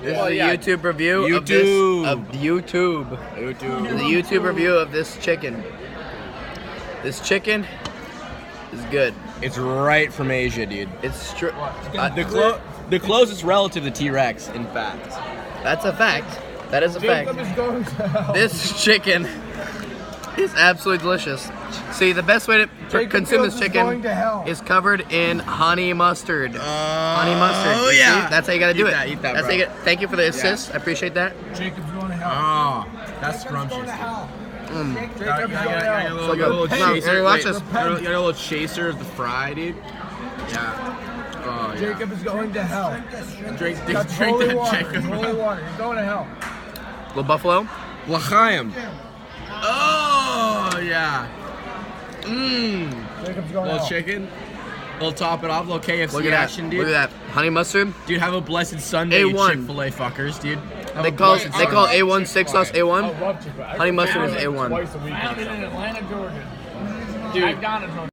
This is a YouTube review of YouTube. The YouTube review of this chicken. This chicken is good. It's right from Asia, dude. It's The closest relative to T-Rex, in fact. That's a fact. That is a fact. This chicken is absolutely delicious. See, the best way to consume this chicken is covered in honey mustard. Honey mustard. Oh yeah. See? That's how you gotta do it. Eat that, bro. Thank you for the assist. I appreciate that. Jacob's going to hell. Oh, that's scrumptious, dude. Jacob's You going to hell. got a little chaser. Watch Wait, this. you got a little chaser of the fry, dude. Yeah. Oh, yeah. Jacob is going to hell. Drink That's that, holy water. Jacob. Holy water. You're going to hell. Little buffalo. L'chaim. Oh, yeah. Jacob's going to Little hell. chicken. Little top it off. Little KFC Look at action, that. dude. Look at that. Honey mustard. Dude, have a blessed Sunday, you A1. Chick-fil-A fuckers, dude. They call A1 steak sauce I A1. love Chick-fil-A. Honey mustard is A1. Twice a week. I found it in Atlanta, Georgia. Dude. McDonald's.